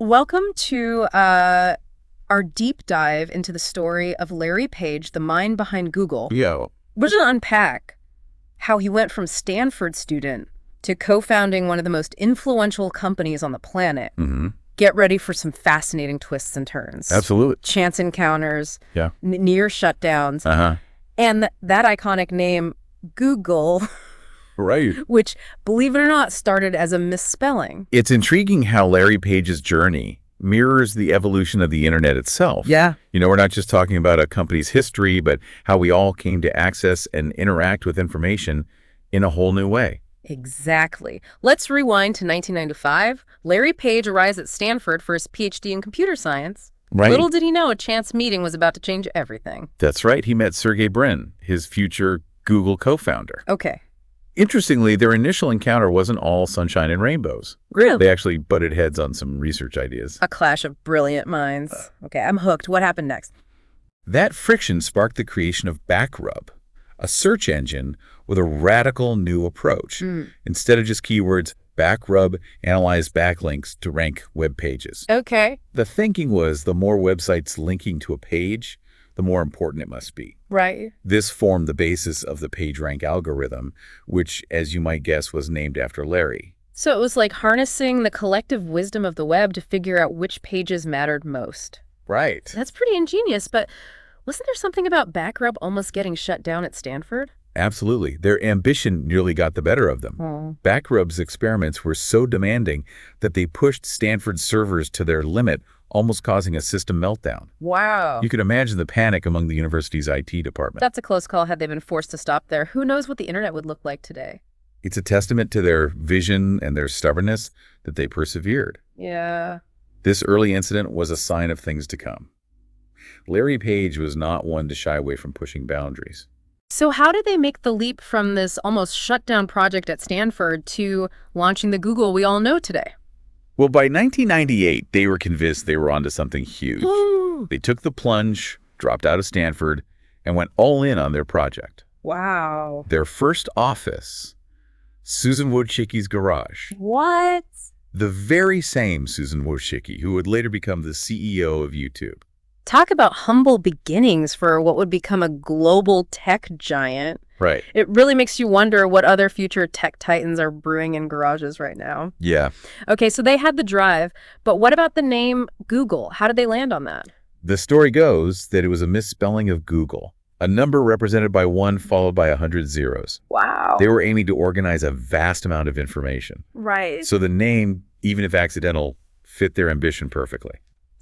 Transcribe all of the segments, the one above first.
Welcome to our deep dive into the story of Larry Page, the mind behind Google. Yo. We're going to unpack how he went from Stanford student to co-founding one of the most influential companies on the planet. Mm-hmm. Get ready for some fascinating twists and turns. Absolutely. Chance encounters, Yeah. near shutdowns, Uh-huh. and that iconic name, Google, Right. which, believe it or not, started as a misspelling. It's intriguing how Larry Page's journey mirrors the evolution of the internet itself. Yeah. You know, we're not just talking about a company's history, but how we all came to access and interact with information in a whole new way. Exactly. Let's rewind to 1995. Larry Page arrives at Stanford for his PhD in computer science. Right. Little did he know a chance meeting was about to change everything. That's right. He met Sergey Brin, his future Google co-founder. Okay. Interestingly, their initial encounter wasn't all sunshine and rainbows. Really? They actually butted heads on some research ideas. A clash of brilliant minds. Okay, I'm hooked. What happened next? That friction sparked the creation of Backrub, a search engine with a radical new approach. Instead of just keywords, Backrub analyzed backlinks to rank web pages. Okay. The thinking was the more websites linking to a page, the more important it must be. Right. This formed the basis of the PageRank algorithm, which, as you might guess, was named after Larry. So it was like harnessing the collective wisdom of the web to figure out which pages mattered most. Right. That's pretty ingenious, but wasn't there something about Backrub almost getting shut down at Stanford? Absolutely. Their ambition nearly got the better of them. Backrub's experiments were so demanding that they pushed Stanford's servers to their limit, almost causing a system meltdown. Wow. You could imagine the panic among the university's IT department. That's a close call had they been forced to stop there. Who knows what the internet would look like today? It's a testament to their vision and their stubbornness that they persevered. Yeah. This early incident was a sign of things to come. Larry Page was not one to shy away from pushing boundaries. So how did they make the leap from this almost shut down project at Stanford to launching the Google we all know today? Well, by 1998, they were convinced they were onto something huge. They took the plunge, dropped out of Stanford, and went all in on their project. Wow. Their first office, Susan Wojcicki's garage. What? The very same Susan Wojcicki, who would later become the CEO of YouTube. Talk about humble beginnings for what would become a global tech giant. Right. It really makes you wonder what other future tech titans are brewing in garages right now. Yeah. Okay, so they had the drive, but what about the name Google? How did they land on that? The story goes that it was a misspelling of Google, a number represented by 1 followed by 100 zeros. Wow. They were aiming to organize a vast amount of information. Right. So the name, even if accidental, fit their ambition perfectly.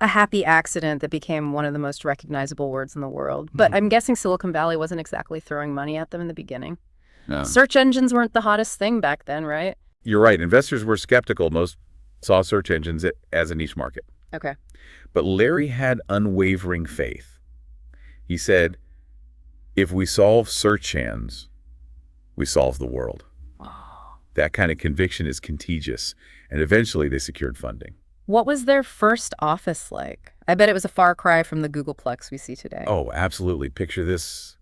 A happy accident that became one of the most recognizable words in the world. But I'm guessing Silicon Valley wasn't exactly throwing money at them in the beginning. No. Search engines weren't the hottest thing back then, right? You're right. Investors were skeptical. Most saw search engines as a niche market. Okay. But Larry had unwavering faith. He said, if we solve search engines, we solve the world. That kind of conviction is contagious. And eventually they secured funding. What was their first office like? I bet it was a far cry from the Googleplex we see today. Oh, absolutely. Picture this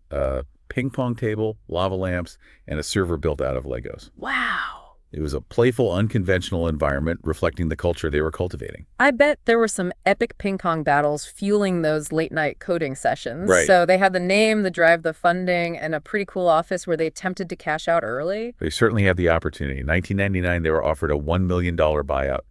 ping pong table, lava lamps, and a server built out of Legos. Wow. It was a playful, unconventional environment reflecting the culture they were cultivating. I bet there were some epic ping pong battles fueling those late-night coding sessions. Right. So they had the name, the drive, the funding, and a pretty cool office where they attempted to cash out early. They certainly had the opportunity. In 1999, they were offered a $1 million buyout.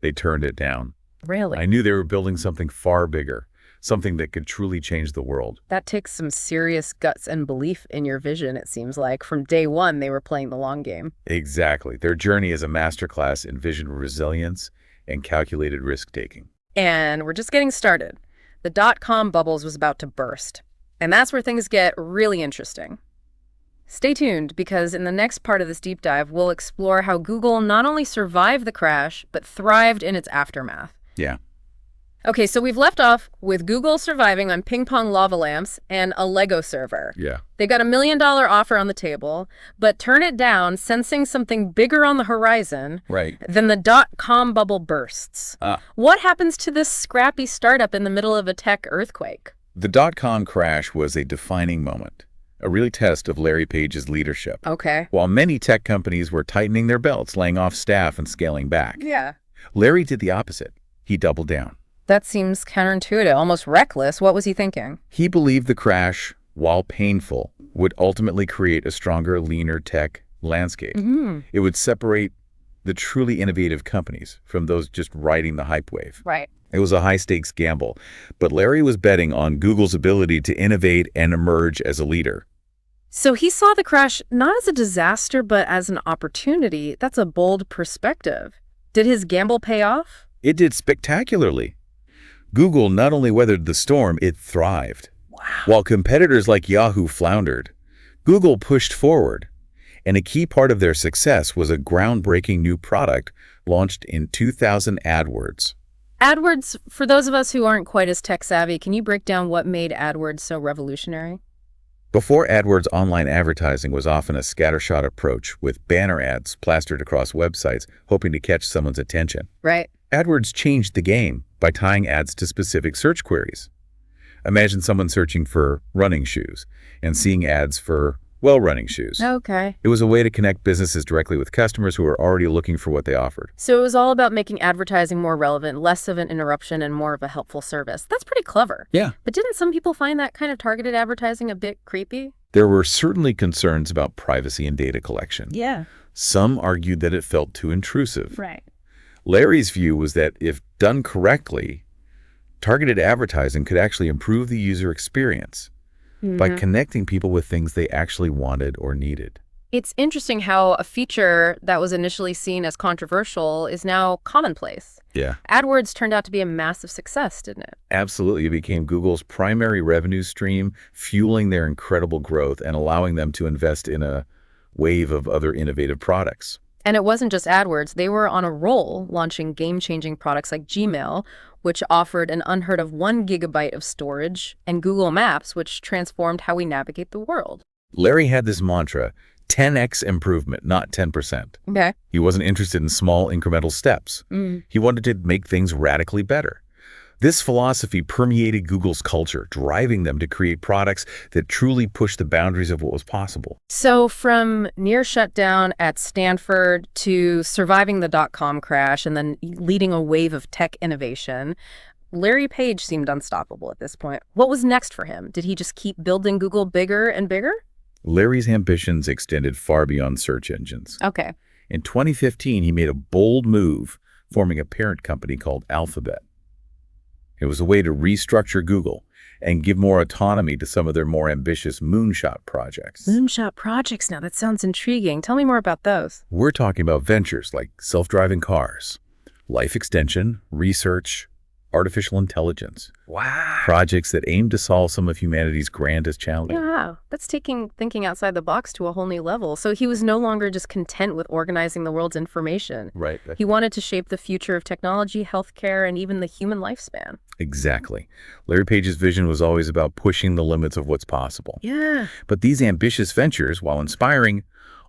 They turned it down. Really? I knew they were building something far bigger, something that could truly change the world. That takes some serious guts and belief in your vision, it seems like. From day one, they were playing the long game. Exactly. Their journey is a masterclass in vision resilience and calculated risk-taking. And we're just getting started. The dot-com bubbles was about to burst. And that's where things get really interesting. Stay tuned, because in the next part of this deep dive, we'll explore how Google not only survived the crash, but thrived in its aftermath. Yeah. Okay, so we've left off with Google surviving on ping pong lava lamps and a Lego server. Yeah. They got $1 million offer on the table, but turn it down, sensing something bigger on the horizon. Right. Then the dot-com bubble bursts. What happens to this scrappy startup in the middle of a tech earthquake? The dot-com crash was a defining moment, a real test of Larry Page's leadership. Okay. While many tech companies were tightening their belts, laying off staff and scaling back, Yeah. Larry did the opposite. He doubled down. That seems counterintuitive, almost reckless. What was he thinking? He believed the crash, while painful, would ultimately create a stronger, leaner tech landscape. It would separate the truly innovative companies from those just riding the hype wave. Right. It was a high-stakes gamble, but Larry was betting on Google's ability to innovate and emerge as a leader. So he saw the crash not as a disaster, but as an opportunity. That's a bold perspective. Did his gamble pay off? It did spectacularly. Google not only weathered the storm, it thrived. Wow. While competitors like Yahoo floundered, Google pushed forward. And a key part of their success was a groundbreaking new product launched in 2000, AdWords. AdWords, for those of us who aren't quite as tech-savvy, can you break down what made AdWords so revolutionary? Before AdWords, online advertising was often a scattershot approach with banner ads plastered across websites hoping to catch someone's attention. Right. AdWords changed the game by tying ads to specific search queries. Imagine someone searching for running shoes and seeing ads for running shoes. Okay. It was a way to connect businesses directly with customers who were already looking for what they offered. So it was all about making advertising more relevant, less of an interruption and more of a helpful service. That's pretty clever. Yeah. But didn't some people find that kind of targeted advertising a bit creepy? There were certainly concerns about privacy and data collection. Yeah. Some argued that it felt too intrusive. Right. Larry's view was that if done correctly, targeted advertising could actually improve the user experience by connecting people with things they actually wanted or needed. It's interesting how a feature that was initially seen as controversial is now commonplace. Yeah. AdWords turned out to be a massive success, didn't it? Absolutely. It became Google's primary revenue stream, fueling their incredible growth and allowing them to invest in a wave of other innovative products. And it wasn't just AdWords. They were on a roll, launching game-changing products like Gmail, which offered an unheard of 1 gigabyte of storage, and Google Maps, which transformed how we navigate the world. Larry had this mantra, 10x improvement, not 10%. Okay. He wasn't interested in small incremental steps. He wanted to make things radically better. This philosophy permeated Google's culture, driving them to create products that truly pushed the boundaries of what was possible. So from near shutdown at Stanford to surviving the dot-com crash and then leading a wave of tech innovation, Larry Page seemed unstoppable at this point. What was next for him? Did he just keep building Google bigger and bigger? Larry's ambitions extended far beyond search engines. Okay. In 2015, he made a bold move, forming a parent company called Alphabet. It was a way to restructure Google and give more autonomy to some of their more ambitious moonshot projects. Moonshot projects now, that sounds intriguing. Tell me more about those. We're talking about ventures like self-driving cars, life extension, research, artificial intelligence. Wow. Projects that aim to solve some of humanity's grandest challenges. Yeah, that's taking thinking outside the box to a whole new level. So he was no longer just content with organizing the world's information. Right. He wanted to shape the future of technology, healthcare, and even the human lifespan. Exactly. Larry Page's vision was always about pushing the limits of what's possible. Yeah. But these ambitious ventures, while inspiring,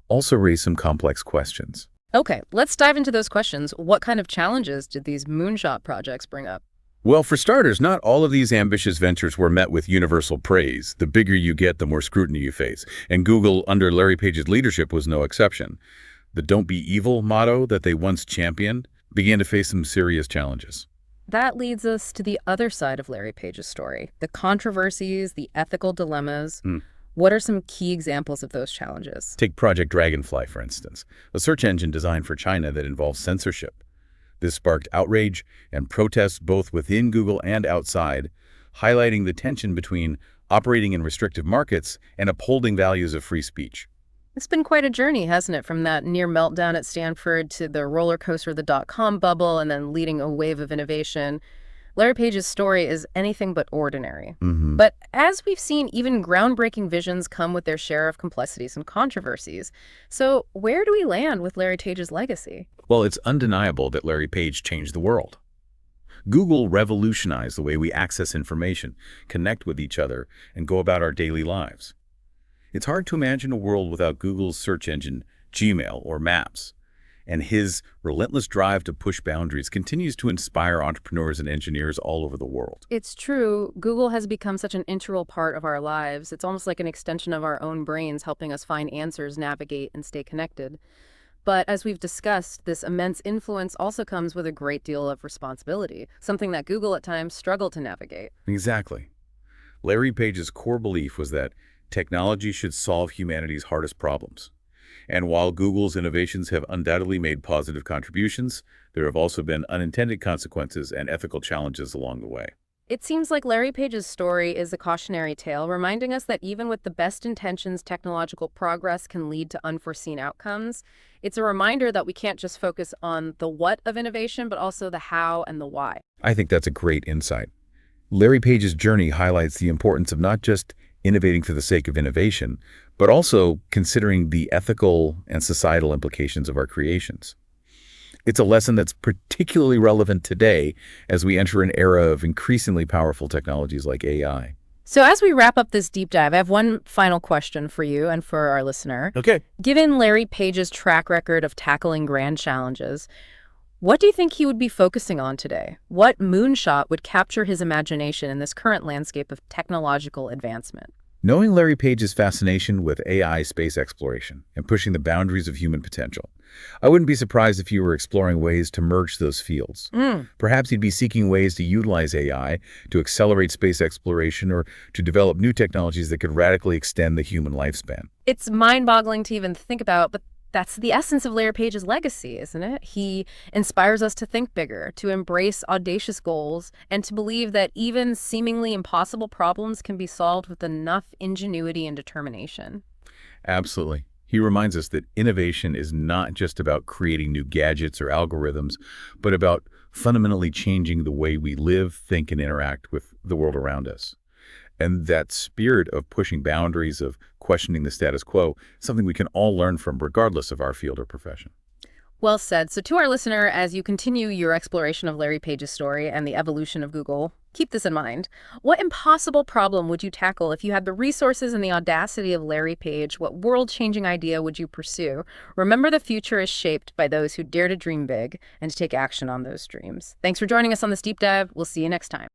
also raise some complex questions. Okay, let's dive into those questions. What kind of challenges did these moonshot projects bring up? Well, for starters, not all of these ambitious ventures were met with universal praise. The bigger you get, the more scrutiny you face. And Google, under Larry Page's leadership, was no exception. The "don't be evil" motto that they once championed began to face some serious challenges. That leads us to the other side of Larry Page's story, the controversies, the ethical dilemmas. What are some key examples of those challenges? Take Project Dragonfly, for instance, a search engine designed for China that involves censorship. This sparked outrage and protests both within Google and outside, highlighting the tension between operating in restrictive markets and upholding values of free speech. It's been quite a journey, hasn't it? From that near meltdown at Stanford to the roller coaster of the dot-com bubble and then leading a wave of innovation. Larry Page's story is anything but ordinary. But as we've seen, even groundbreaking visions come with their share of complexities and controversies. So where do we land with Larry Page's legacy? Well, it's undeniable that Larry Page changed the world. Google revolutionized the way we access information, connect with each other, and go about our daily lives. It's hard to imagine a world without Google's search engine, Gmail, or Maps. And his relentless drive to push boundaries continues to inspire entrepreneurs and engineers all over the world. It's true. Google has become such an integral part of our lives. It's almost like an extension of our own brains, helping us find answers, navigate, and stay connected. But as we've discussed, this immense influence also comes with a great deal of responsibility, something that Google at times struggled to navigate. Exactly. Larry Page's core belief was that technology should solve humanity's hardest problems. And while Google's innovations have undoubtedly made positive contributions, there have also been unintended consequences and ethical challenges along the way. It seems like Larry Page's story is a cautionary tale, reminding us that even with the best intentions, technological progress can lead to unforeseen outcomes. It's a reminder that we can't just focus on the what of innovation, but also the how and the why. I think that's a great insight. Larry Page's journey highlights the importance of not just innovating for the sake of innovation, but also considering the ethical and societal implications of our creations. It's a lesson that's particularly relevant today as we enter an era of increasingly powerful technologies like AI. So as we wrap up this deep dive, I have one final question for you and for our listener. Okay. Given Larry Page's track record of tackling grand challenges, what do you think he would be focusing on today? What moonshot would capture his imagination in this current landscape of technological advancement? Knowing Larry Page's fascination with AI space exploration and pushing the boundaries of human potential, I wouldn't be surprised if you were exploring ways to merge those fields. Perhaps he'd be seeking ways to utilize AI to accelerate space exploration or to develop new technologies that could radically extend the human lifespan. It's mind-boggling to even think about, but that's the essence of Larry Page's legacy, isn't it? He inspires us to think bigger, to embrace audacious goals, and to believe that even seemingly impossible problems can be solved with enough ingenuity and determination. Absolutely. He reminds us that innovation is not just about creating new gadgets or algorithms, but about fundamentally changing the way we live, think, and interact with the world around us. And that spirit of pushing boundaries, of questioning the status quo, is something we can all learn from regardless of our field or profession. Well said. So to our listener, as you continue your exploration of Larry Page's story and the evolution of Google, keep this in mind. What impossible problem would you tackle if you had the resources and the audacity of Larry Page? What world-changing idea would you pursue? Remember, the future is shaped by those who dare to dream big and to take action on those dreams. Thanks for joining us on this deep dive. We'll see you next time.